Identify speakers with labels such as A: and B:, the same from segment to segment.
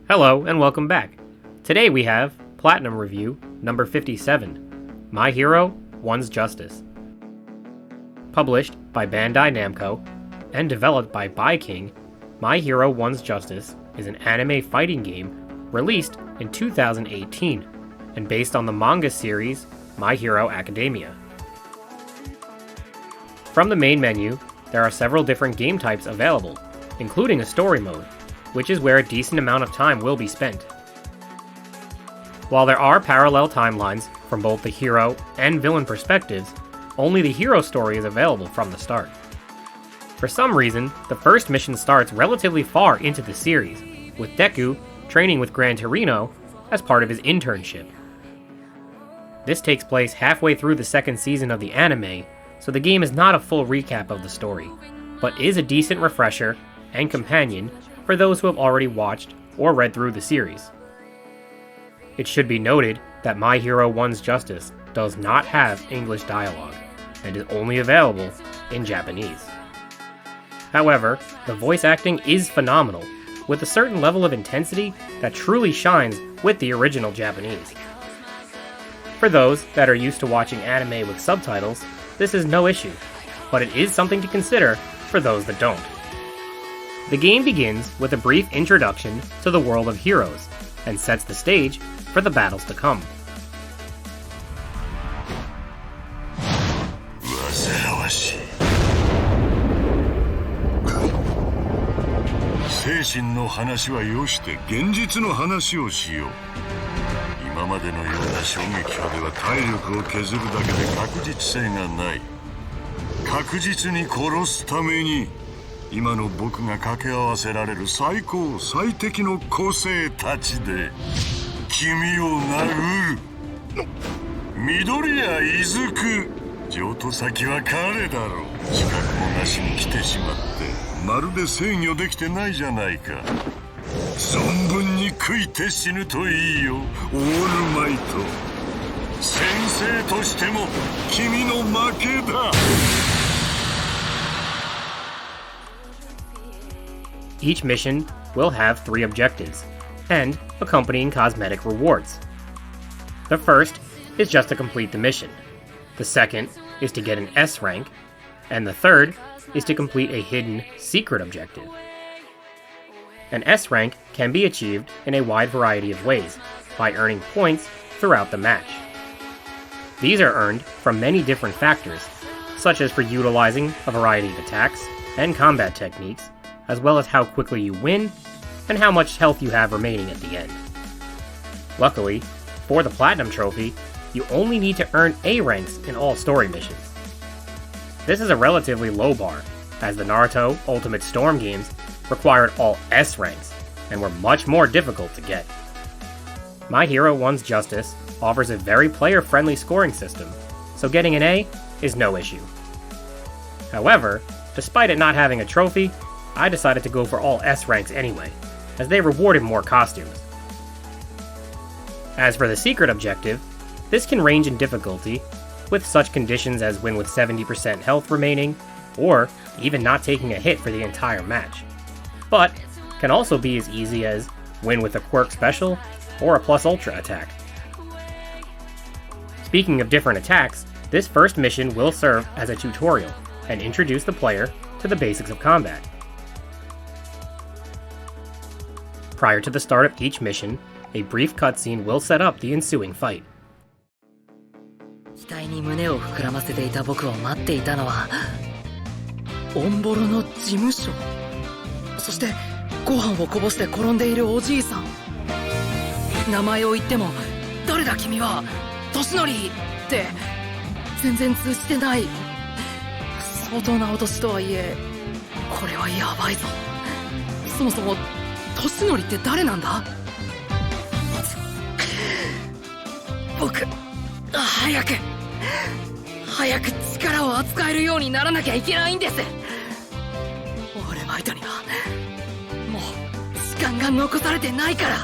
A: Hello and welcome back. Today we have Platinum Review number 57, My Hero One's Justice. Published by Bandai Namco and developed by King, My Hero One's Justice is an anime fighting game released in 2018 and based on the manga series My Hero Academia. From the main menu, there are several different game types available, including a story mode, which is where a decent amount of time will be spent. While there are parallel timelines from both the hero and villain perspectives, only the hero story is available from the start. For some reason, the first mission starts relatively far into the series, with Deku training with Gran Torino as part of his internship. This takes place halfway through the second season of the anime, so the game is not a full recap of the story, but is a decent refresher and companion for those who have already watched or read through the series. It should be noted that My Hero One's Justice does not have English dialogue, and is only available in Japanese. However, the voice acting is phenomenal, with a certain level of intensity that truly shines with the original Japanese. For those that are used to watching anime with subtitles, this is no issue, but it is something to consider for those that don't. The game begins with a brief introduction to the world of heroes, and sets the stage for the battles to come.
B: 精神の話はよして現実の話をしよう。今までのような衝撃波では体力を削るだけで確実性がない。確実に殺すために今の僕が掛け合わせられる最高最適の個性たちで君を殴る。緑谷出久、譲渡先は彼だろう。資格もなしに来てしまってまるで制御できてないじゃないか。存分に食いて死ぬといいよ、オールマイト。先生としても君の負けだ。
A: Each mission will have 3 objectives, and accompanying cosmetic rewards. The first is just to complete the mission. The second is to get an S rank, and the third is to complete a hidden secret objective. An S rank can be achieved in a wide variety of ways, by earning points throughout the match. These are earned from many different factors, such as for utilizing a variety of attacks and combat techniques, as well as how quickly you win, and how much health you have remaining at the end. Luckily, for the Platinum Trophy, you only need to earn A ranks in all story missions. This is a relatively low bar, as the Naruto Ultimate Storm games required all S ranks, and were much more difficult to get. My Hero One's Justice offers a very player-friendly scoring system, so getting an A is no issue. However, despite it not having a trophy, I decided to go for all S ranks anyway, as they rewarded more costumes. As for the secret objective, this can range in difficulty, with such conditions as win with 70% health remaining, or even not taking a hit for the entire match. But can also be as easy as win with a quirk special, or a plus ultra attack. Speaking of different attacks, this first mission will serve as a tutorial, and introduce the player to the basics of combat. Prior to the start of each mission, a brief cutscene will set up the ensuing fight.
C: 期待に胸を膨らませていた僕を待っていたのはオンボロの事務所、そしてご飯をこぼして転んでいるおじいさん。名前を言っても誰だ君は、年寄りって全然通じてない。相当なお年とはいえこれはやばいぞ。そもそも年寄りって誰なんだ。僕早く力を扱えるようにならなきゃいけないんです。オールマイトにはもう時間が残されてないから。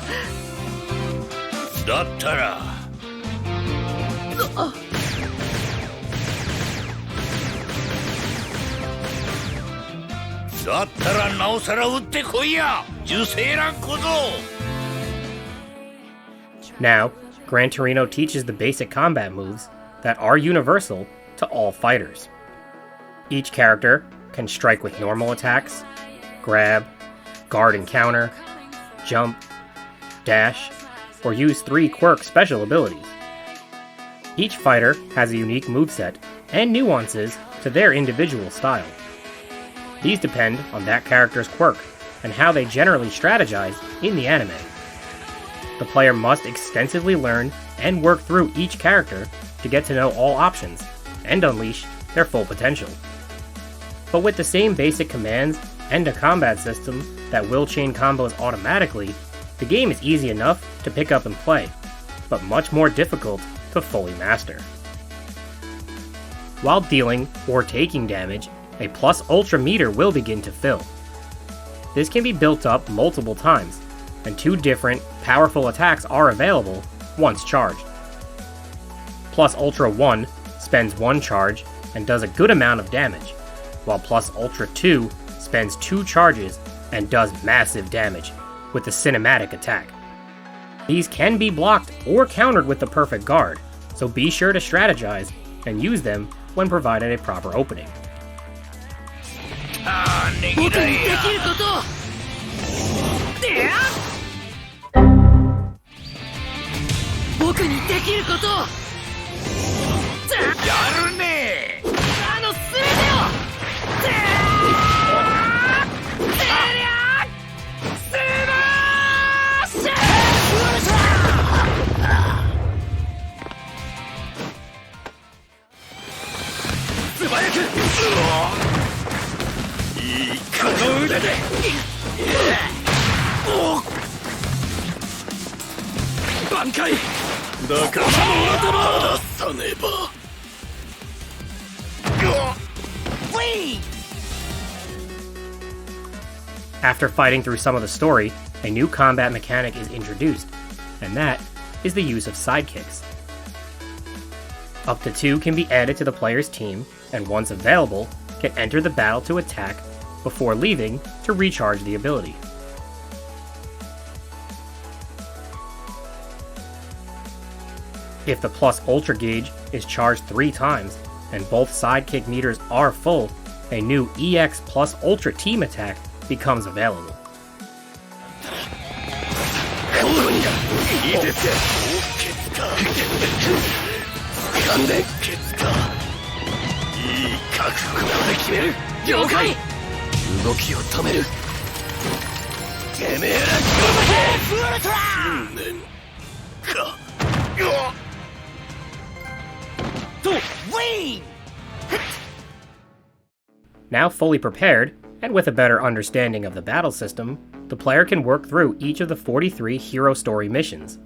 B: だったらなおさら撃ってこいや、受精卵小僧。
A: Now, Gran Torino teaches the basic combat moves that are universal to all fighters. Each character can strike with normal attacks, grab, guard and counter, jump, dash, or use 3 quirk special abilities. Each fighter has a unique moveset and nuances to their individual style. These depend on that character's quirk and how they generally strategize in the anime. The player must extensively learn and work through each character to get to know all options and unleash their full potential. But with the same basic commands and a combat system that will chain combos automatically, the game is easy enough to pick up and play, but much more difficult to fully master. While dealing or taking damage, a plus ultra meter will begin to fill. This can be built up multiple times, and 2 different, powerful attacks are available once charged. Plus Ultra 1 spends 1 charge and does a good amount of damage, while Plus Ultra 2 spends 2 charges and does massive damage with the cinematic attack. These can be blocked or countered with the perfect guard, so be sure to strategize and use them when provided a proper opening.
C: 僕にできること僕にできることやるね全てをスマッシュ素早くいいこの腕で挽回だから正さねば
A: After fighting through some of the story, a new combat mechanic is introduced, and that is the use of sidekicks. Up to 2 can be added to the player's team, and once available, can enter the battle to attack before leaving to recharge the ability. If the plus ultra gauge is charged 3 times, and both sidekick meters are full, a new EX plus ultra team attack becomes available. Now fully prepared, and with a better understanding of the battle system, the player can work through each of the 43 hero story missions.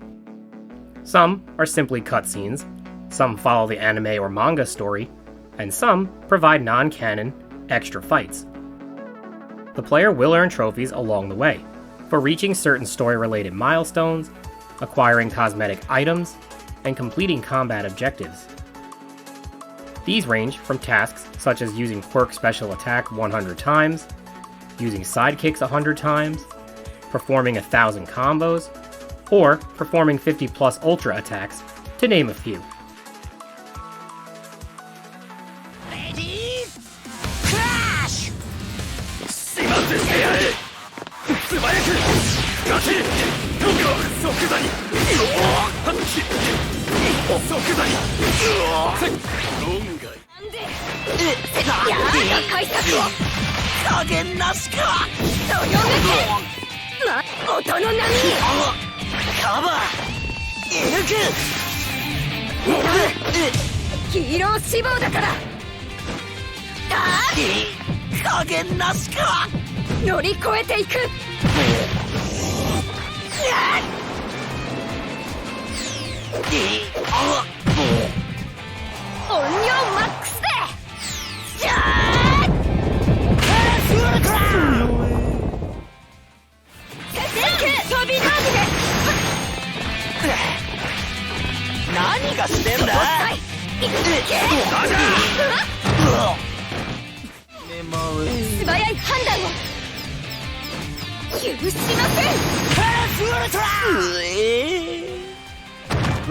A: Some are simply cutscenes, some follow the anime or manga story, and some provide non-canon, extra fights. The player will earn trophies along the way, for reaching certain story-related milestones, acquiring cosmetic items, and completing combat objectives. These range from tasks such as using quirk special attack 100 times, using sidekicks 100 times, performing 1,000 combos, or performing 50 plus ultra attacks, to name a few.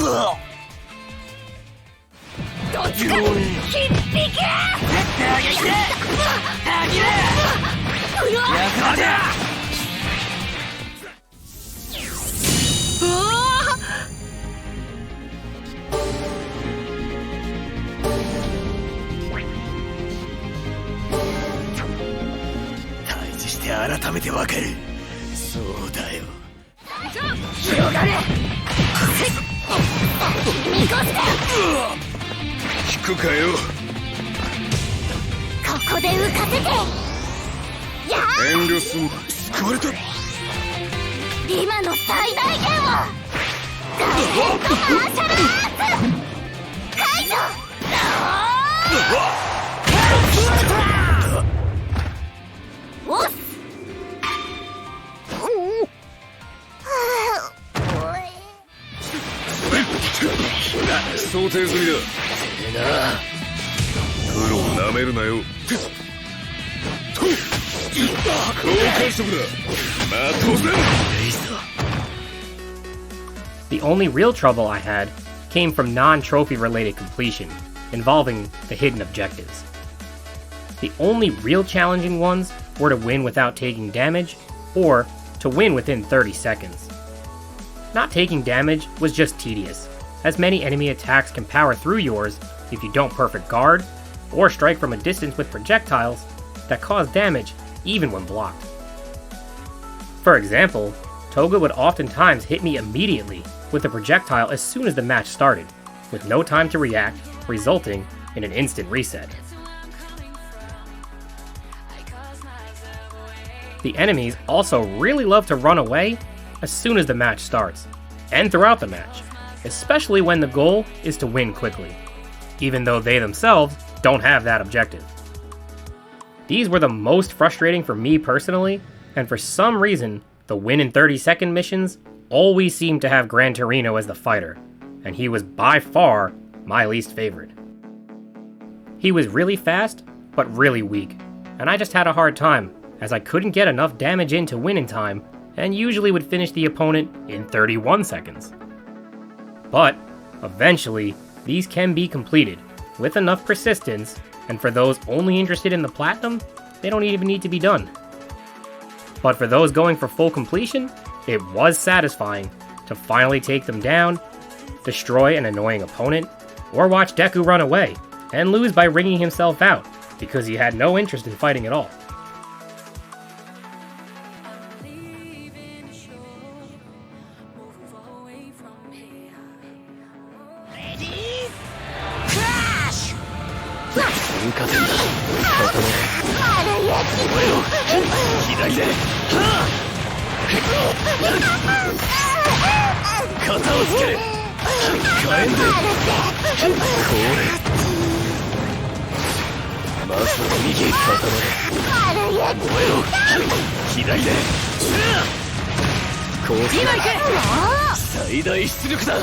C: どっちか引っ引け。
D: 対峙して改めてわかる。そうだよ。
C: 広がれ。見越して。
D: 引くかよ。
C: ここで浮かせて。やあ。
D: 遠慮すんな。救われた。
C: 今の最大限を。ガーレットマーシャルアーツ。解除。おっ。
D: 想定済みだ。てめえな。プロをなめるなよ。好感触だ。待とうぜ。いいぞ。
A: The only real trouble I had came from non-trophy related completion, involving the hidden objectives. The only real challenging ones were to win without taking damage, or to win within 30 seconds. Not taking damage was just tedious, as many enemy attacks can power through yours if you don't perfect guard, or strike from a distance with projectiles that cause damage even when blocked. For example, Toga would oftentimes hit me immediately with a projectile as soon as the match started, with no time to react, resulting in an instant reset. The enemies also really love to run away as soon as the match starts, and throughout the match, especially when the goal is to win quickly, even though they themselves don't have that objective. These were the most frustrating for me personally, and for some reason, the win in 30-second missions always seemed to have Gran Torino as the fighter, and he was by far my least favorite. He was really fast, but really weak, and I just had a hard time, as I couldn't get enough damage in to win in time, and usually would finish the opponent in 31 seconds. But, eventually, these can be completed, with enough persistence, and for those only interested in the platinum, they don't even need to be done. But for those going for full completion, it was satisfying to finally take them down, destroy an annoying opponent, or watch Deku run away, and lose by wringing himself out, because he had no interest in fighting at all.
D: 最大出力だ。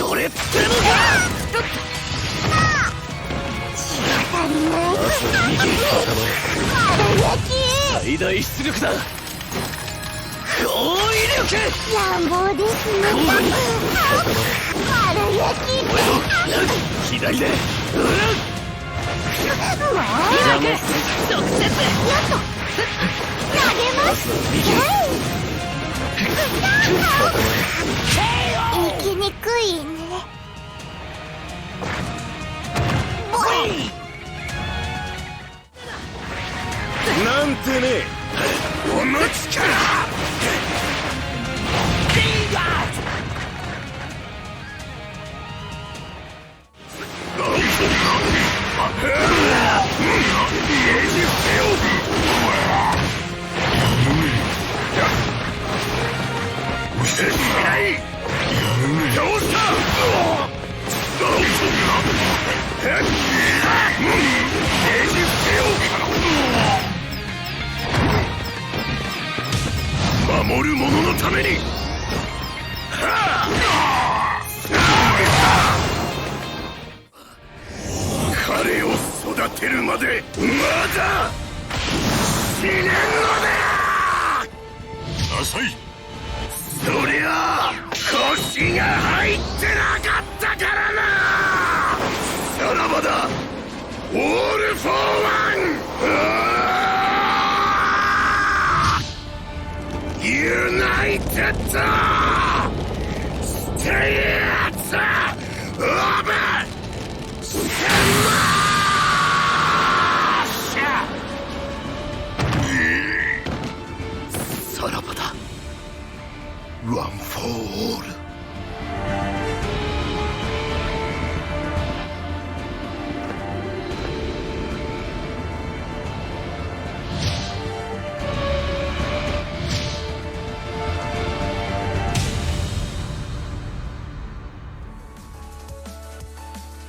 D: これってのが。最大出力だ。高威力。
E: 乱暴ですね。丸焼き。
D: 左で。
E: もう。
D: 直接。
E: 投げます。生きにくいね。
D: なんてね。この力。守る者のために。彼を育てるまでまだ死ねんのだ。
B: なさい。
D: そりゃあ腰が入ってなかったからな。さらばだ、オールフォーワン。ユナイテッドステイツオブスマッシュ。さらばだ、ワンフォーオール。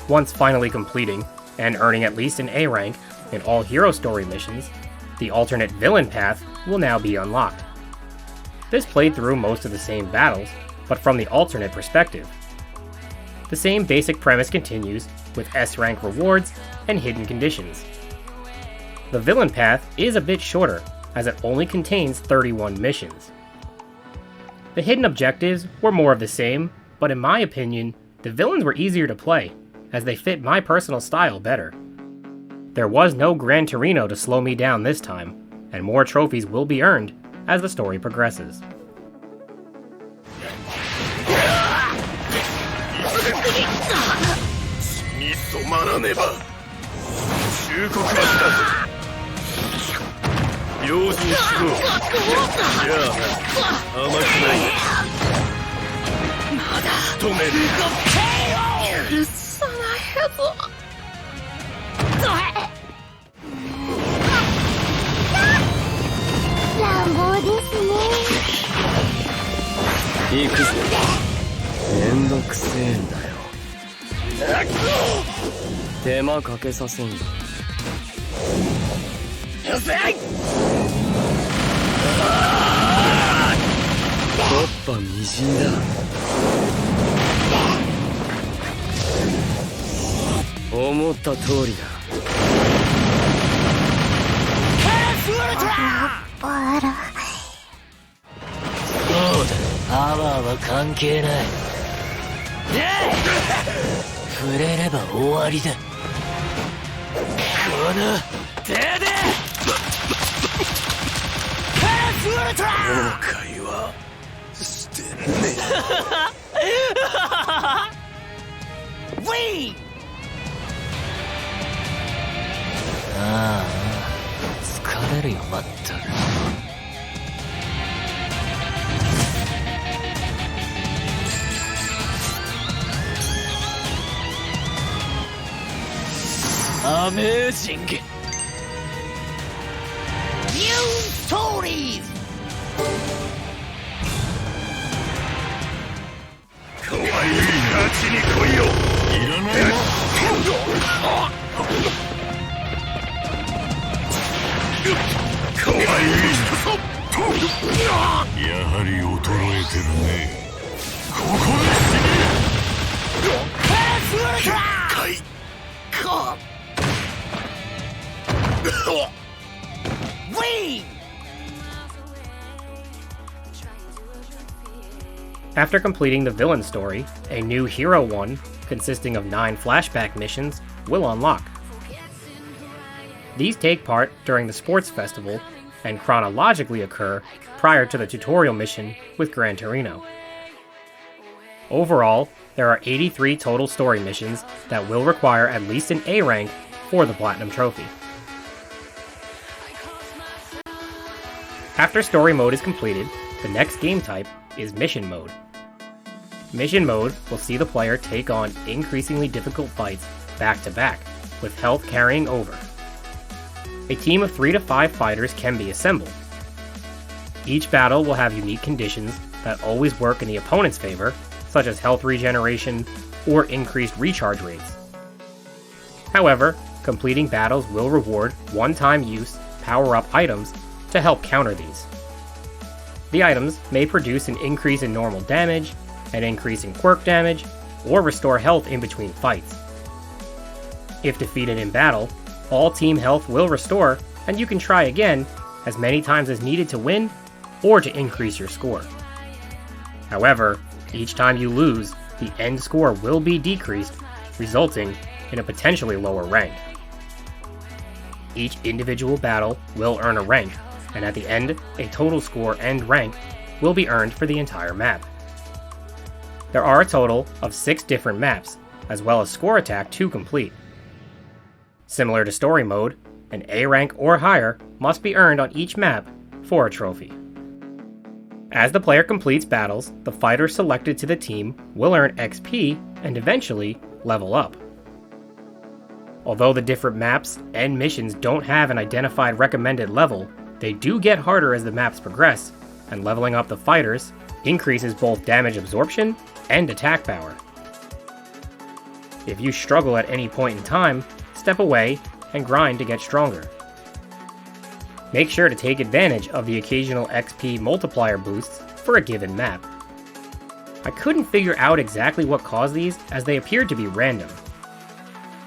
A: Once finally completing, and earning at least an A rank in all hero story missions, the alternate villain path will now be unlocked. This played through most of the same battles, but from the alternate perspective. The same basic premise continues, with S rank rewards and hidden conditions. The villain path is a bit shorter, as it only contains 31 missions. The hidden objectives were more of the same, but in my opinion, the villains were easier to play, as they fit my personal style better. There was no Gran Torino to slow me down this time, and more trophies will be earned as the story progresses.
D: 血に染まらねば忠告はしたぞ。用心しろ。じゃあ甘くない。まだ止める。
C: 許さないぞ。
E: 乱暴ですね。
F: 行くぞ。めんどくせえんだよ。手間かけさせんぞ。
D: うせい。
F: 突破みじんだ。思った通りだ。
E: あら。
C: そうだ、パワーは関係ない。触れれば終わりだ。この手で
D: 後悔はしてね
C: ウィーン。ああ、疲れるよまったく。アメージングニューストーリーズ。
D: かわいい勝ちに来いよ。いらないな。かわいい。やはり衰えてるね。ここで死ね。結界か。
A: After completing the villain story, a new hero one, consisting of 9 flashback missions, will unlock. These take part during the sports festival, and chronologically occur prior to the tutorial mission with Gran Torino. Overall, there are 83 total story missions that will require at least an A rank for the Platinum Trophy. After Story Mode is completed, the next game type is Mission Mode. Mission Mode will see the player take on increasingly difficult fights back to back, with health carrying over. A team of 3 to 5 fighters can be assembled. Each battle will have unique conditions that always work in the opponent's favor, such as health regeneration or increased recharge rates. However, completing battles will reward one-time use power-up items to help counter these. The items may produce an increase in normal damage, an increase in quirk damage, or restore health in between fights. If defeated in battle, all team health will restore, and you can try again as many times as needed to win or to increase your score. However, Each time you lose, the end score will be decreased, resulting in a potentially lower rank. Each individual battle will earn a rank, and at the end, a total score and rank will be earned for the entire map. There are a total of 6 different maps, as well as score attack to complete. Similar to story mode, an A rank or higher must be earned on each map for a trophy. As the player completes battles, the fighter selected to the team will earn XP and eventually level up. Although the different maps and missions don't have an identified recommended level, they do get harder as the maps progress, and leveling up the fighters increases both damage absorption and attack power. If you struggle at any point in time, step away and grind to get stronger. Make sure to take advantage of the occasional XP multiplier boosts for a given map. I couldn't figure out exactly what caused these, as they appeared to be random.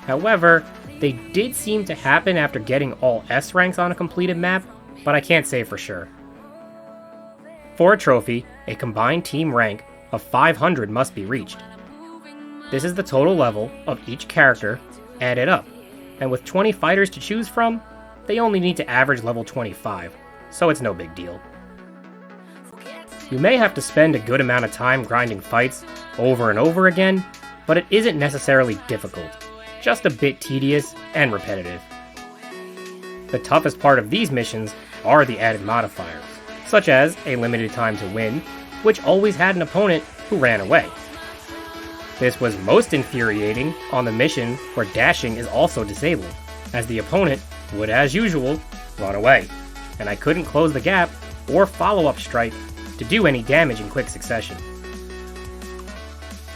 A: However, they did seem to happen after getting all S ranks on a completed map, but I can't say for sure. For a trophy, a combined team rank of 500 must be reached. This is the total level of each character added up, and with 20 fighters to choose from, they only need to average level 25, so it's no big deal. You may have to spend a good amount of time grinding fights over and over again, but it isn't necessarily difficult, just a bit tedious and repetitive. The toughest part of these missions are the added modifiers, such as a limited time to win, which always had an opponent who ran away. This was most infuriating on the mission where dashing is also disabled, as the opponent would, as usual, run away, and I couldn't close the gap or follow-up strike to do any damage in quick succession.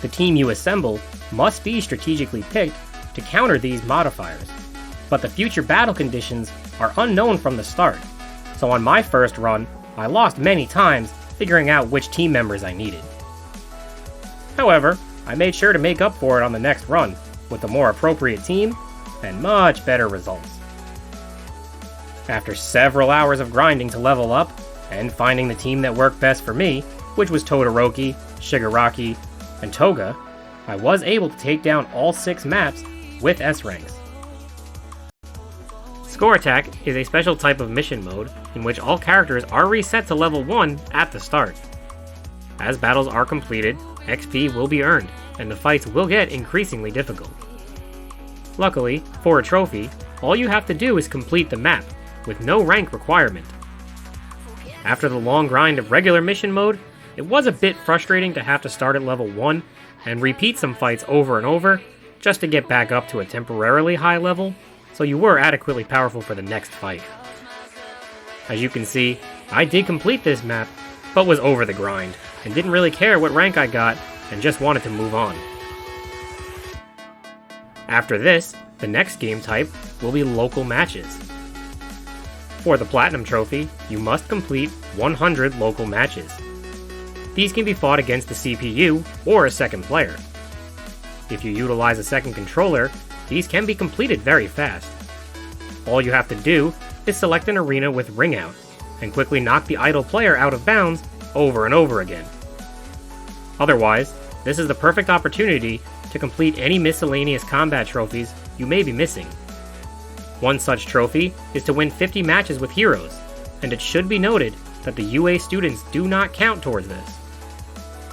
A: The team you assemble must be strategically picked to counter these modifiers, but the future battle conditions are unknown from the start, so on my first run, I lost many times figuring out which team members I needed. However, I made sure to make up for it on the next run with a more appropriate team and much better results. After several hours of grinding to level up and finding the team that worked best for me, which was Todoroki, Shigaraki, and Toga, I was able to take down all 6 maps with S ranks. Score Attack is a special type of mission mode in which all characters are reset to level 1 at the start. As battles are completed, XP will be earned, and the fights will get increasingly difficult. Luckily, for a trophy, all you have to do is complete the map, with no rank requirement. After the long grind of regular mission mode, it was a bit frustrating to have to start at level 1 and repeat some fights over and over just to get back up to a temporarily high level, so you were adequately powerful for the next fight. As you can see, I did complete this map, but was over the grind, and didn't really care what rank I got, and just wanted to move on. After this, the next game type will be local matches. For the Platinum Trophy, you must complete 100 local matches. These can be fought against the CPU or a second player. If you utilize a second controller, these can be completed very fast. All you have to do is select an arena with ring out, and quickly knock the idle player out of bounds over and over again. Otherwise, this is the perfect opportunity to complete any miscellaneous combat trophies you may be missing. One such trophy is to win 50 matches with heroes, and it should be noted that the UA students do not count towards this.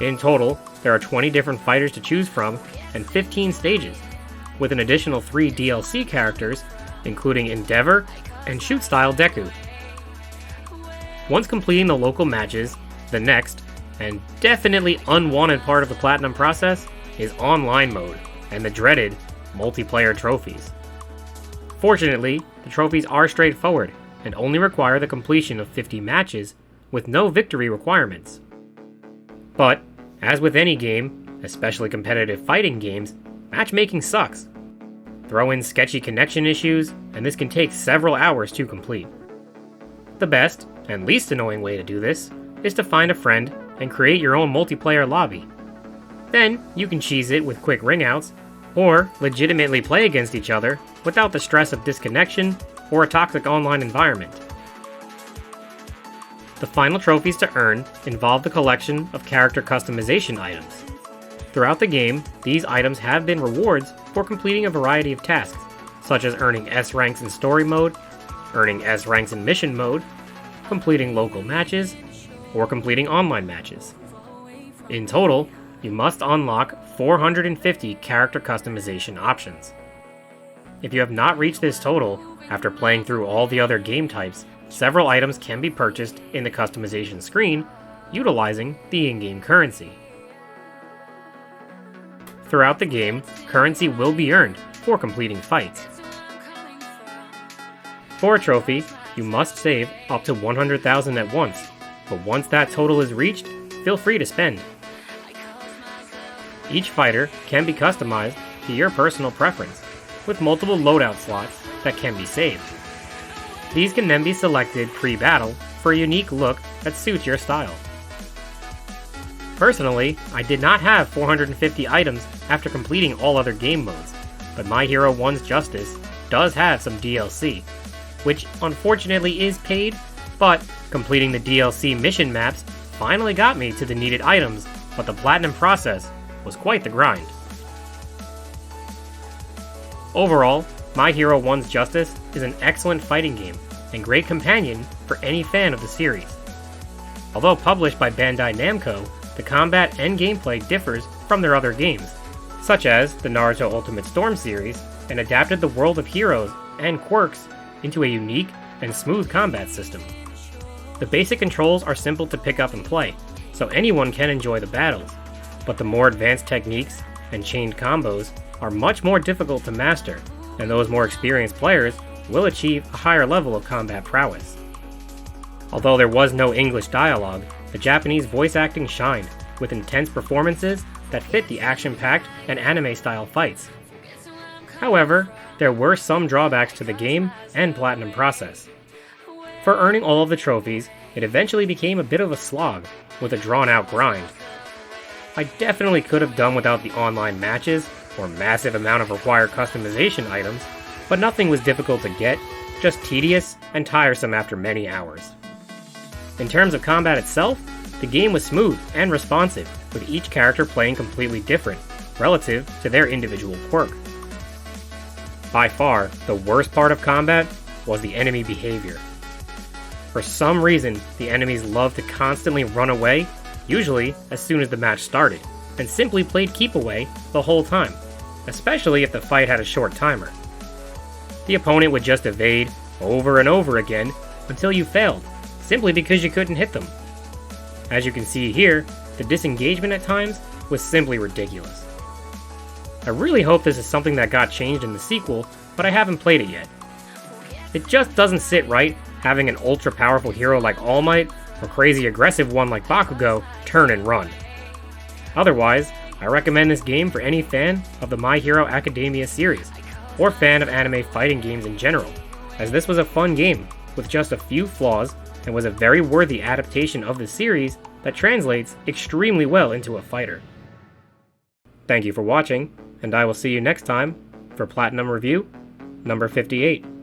A: In total, there are 20 different fighters to choose from and 15 stages, with an additional 3 DLC characters, including Endeavor and Shoot-style Deku. Once completing the local matches, the next, and definitely unwanted part of the Platinum process, is online mode, and the dreaded multiplayer trophies. Fortunately, the trophies are straightforward, and only require the completion of 50 matches, with no victory requirements. But, as with any game, especially competitive fighting games, matchmaking sucks. Throw in sketchy connection issues, and this can take several hours to complete. The best, and least annoying way to do this, is to find a friend and create your own multiplayer lobby. Then, you can cheese it with quick ringouts, or legitimately play against each other without the stress of disconnection or a toxic online environment. The final trophies to earn involve the collection of character customization items. Throughout the game, these items have been rewards for completing a variety of tasks, such as earning S ranks in story mode, earning S ranks in mission mode, completing local matches, or completing online matches. In total, you must unlock 450 character customization options. If you have not reached this total, after playing through all the other game types, several items can be purchased in the customization screen, utilizing the in-game currency. Throughout the game, currency will be earned for completing fights. For a trophy, you must save up to 100,000 at once, but once that total is reached, feel free to spend. Each fighter can be customized to your personal preference, with multiple loadout slots that can be saved. These can then be selected pre-battle for a unique look that suits your style. Personally, I did not have 450 items after completing all other game modes, but My Hero 1's Justice does have some DLC, which unfortunately is paid, but completing the DLC mission maps finally got me to the needed items, but the platinum process was quite the grind. Overall, My Hero 1's Justice is an excellent fighting game and great companion for any fan of the series. Although published by Bandai Namco, the combat and gameplay differs from their other games, such as the Naruto Ultimate Storm series, and adapted the world of heroes and quirks into a unique and smooth combat system. The basic controls are simple to pick up and play, so anyone can enjoy the battles, but the more advanced techniques and chained combos are much more difficult to master, and those more experienced players will achieve a higher level of combat prowess. Although there was no English dialogue, the Japanese voice acting shined, with intense performances that fit the action-packed and anime-style fights. However, there were some drawbacks to the game and platinum process. For earning all of the trophies, it eventually became a bit of a slog, with a drawn-out grind. I definitely could have done without the online matches, or massive amount of required customization items, but nothing was difficult to get, just tedious and tiresome after many hours. In terms of combat itself, the game was smooth and responsive, with each character playing completely different, relative to their individual quirk. By far, the worst part of combat was the enemy behavior. For some reason, the enemies loved to constantly run away, usually as soon as the match started, and simply played keep away the whole time, especially if the fight had a short timer. The opponent would just evade over and over again until you failed, simply because you couldn't hit them. As you can see here, the disengagement at times was simply ridiculous. I really hope this is something that got changed in the sequel, but I haven't played it yet. It just doesn't sit right having an ultra powerful hero like All Might, or crazy aggressive one like Bakugo, turn and run. Otherwise, I recommend this game for any fan of the My Hero Academia series, or fan of anime fighting games in general, as this was a fun game with just a few flaws and was a very worthy adaptation of the series that translates extremely well into a fighter. Thank you for watching, and I will see you next time for Platinum Review number 58.